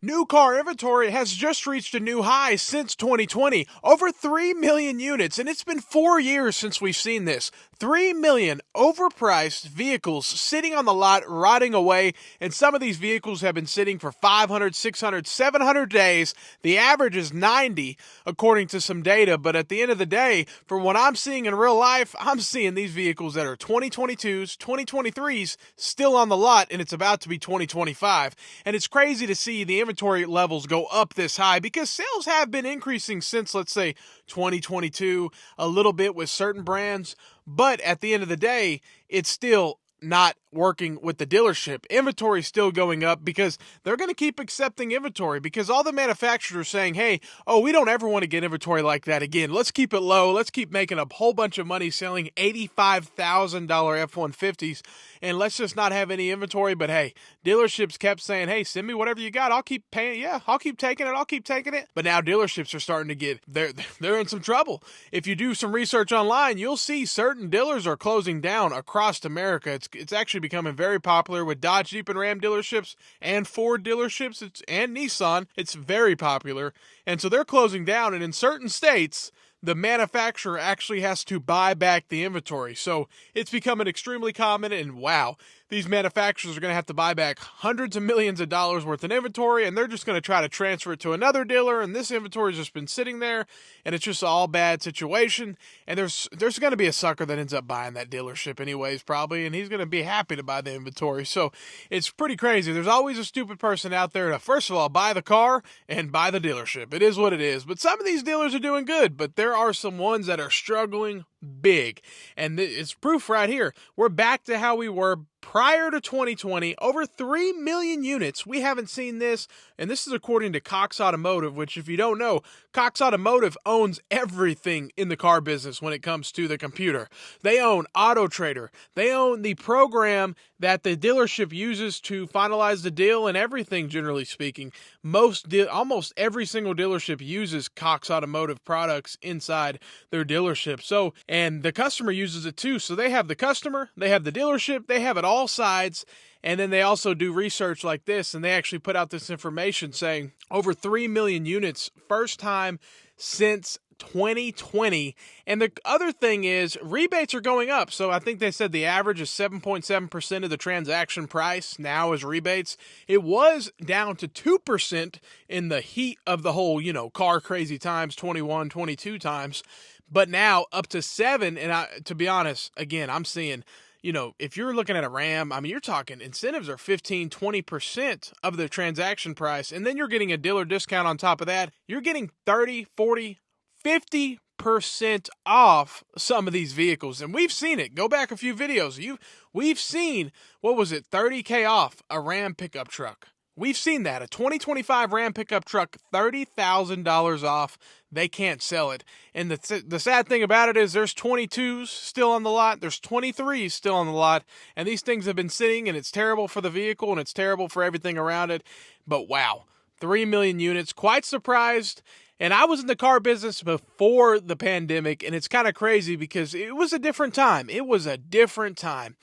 New car inventory has just reached a new high since 2020, over 3 million units, and it's been 4 years since we've seen this. 3 million overpriced vehicles sitting on the lot, rotting away, and some of these vehicles have been sitting for 500, 600, 700 days. The average is 90, according to some data, but at the end of the day, from what I'm seeing in real life, I'm seeing these vehicles that are 2022s, 2023s still on the lot, and it's about to be 2025. And it's crazy to see the inventory levels go up this high because sales have been increasing since, let's say, 2022, a little bit with certain brands. But at the end of the day, it's still not working with the dealership. Inventory is still going up because they're going to keep accepting inventory because all the manufacturers are saying, hey, oh, we don't ever want to get inventory like that again. Let's keep it low. Let's keep making a whole bunch of money selling $85,000 F-150s, and let's just not have any inventory. But hey, dealerships kept saying, hey, send me whatever you got. I'll keep paying. Yeah, I'll keep taking it. I'll keep taking it. But now dealerships are starting to get, they're in some trouble. If you do some research online, you'll see certain dealers are closing down across America. It's actually becoming very popular with Dodge, Jeep, and Ram dealerships and Ford dealerships and Nissan. It's very popular. And so they're closing down. And in certain states, the manufacturer actually has to buy back the inventory. So it's becoming extremely common, and wow, these manufacturers are going to have to buy back hundreds of millions of dollars worth of inventory, and they're just going to try to transfer it to another dealer, and this inventory has just been sitting there, and it's just an all bad situation. And there's going to be a sucker that ends up buying that dealership anyways, probably, and he's going to be happy to buy the inventory. So it's pretty crazy. There's always a stupid person out there to, first of all, buy the car and buy the dealership. It is what it is. But some of these dealers are doing good, but there are some ones that are struggling big. And it's proof right here. We're back to how we were prior to 2020, over 3 million units. We haven't seen this, and this is according to Cox Automotive, which, if you don't know, Cox Automotive owns everything in the car business when it comes to the computer. They own Auto Trader. They own the program that the dealership uses to finalize the deal and everything, generally speaking. Almost every single dealership uses Cox Automotive products inside their dealership. So, and the customer uses it too. So they have the customer, they have the dealership, they have it all sides. And then they also do research like this, and they actually put out this information saying over 3 million units, first time since 2020. And the other thing is rebates are going up. So I think they said the average is 7.7% of the transaction price now is rebates. It was down to 2% in the heat of the whole, car crazy times, 21, 22 times. But now up to 7. And to be honest, again, I'm seeing, if you're looking at a Ram, you're talking incentives are 15, 20% of the transaction price. And then you're getting a dealer discount on top of that. You're getting 30, 40, 50% off some of these vehicles. And we've seen it. Go back a few videos. We've seen, what was it, 30K off a Ram pickup truck. We've seen that. A 2025 Ram pickup truck, $30,000 off. They can't sell it. And the sad thing about it is there's 22s still on the lot. There's 23s still on the lot. And these things have been sitting, and it's terrible for the vehicle, and it's terrible for everything around it. But wow, 3 million units. Quite surprised. And I was in the car business before the pandemic, and it's kind of crazy because it was a different time. It was a different time.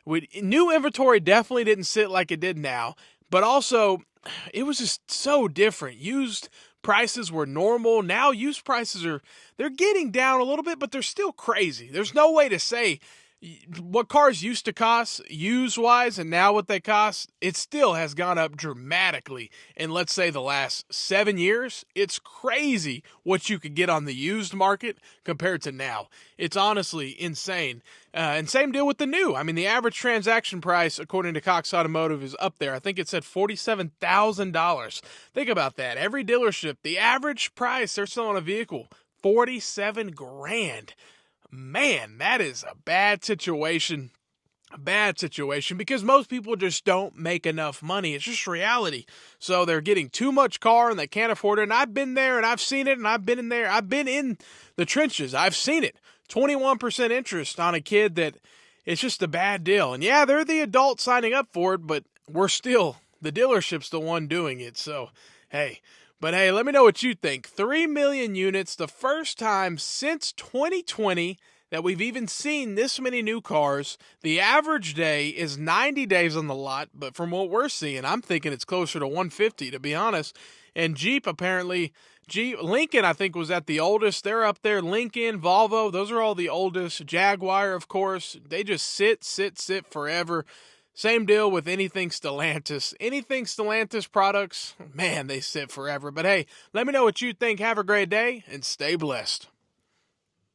New inventory definitely didn't sit like it did now. But also, it was just so different. Used prices were normal. Now used prices they're getting down a little bit, but they're still crazy. There's no way to say what cars used to cost used-wise and now what they cost. It still has gone up dramatically in, let's say, the last 7 years. It's crazy what you could get on the used market compared to now. It's honestly insane. And same deal with the new. The average transaction price, according to Cox Automotive, is up there. I think it said $47,000. Think about that. Every dealership, the average price they're selling a vehicle, $47,000. Man, that is a bad situation. A bad situation because most people just don't make enough money. It's just reality. So they're getting too much car and they can't afford it. And I've been there and I've seen it and I've been in there. I've been in the trenches. I've seen it. 21% interest on a kid that it's just a bad deal. And yeah, they're the adult signing up for it, but the dealership's the one doing it. So, hey. But hey, let me know what you think. 3 million units, the first time since 2020 that we've even seen this many new cars. The average day is 90 days on the lot, but from what we're seeing, I'm thinking it's closer to 150, to be honest. And Jeep, apparently, Lincoln, I think, was at the oldest. They're up there. Lincoln, Volvo, those are all the oldest. Jaguar, of course, they just sit forever. Same deal with anything Stellantis. Anything Stellantis products, man, they sit forever. But hey, let me know what you think. Have a great day and stay blessed.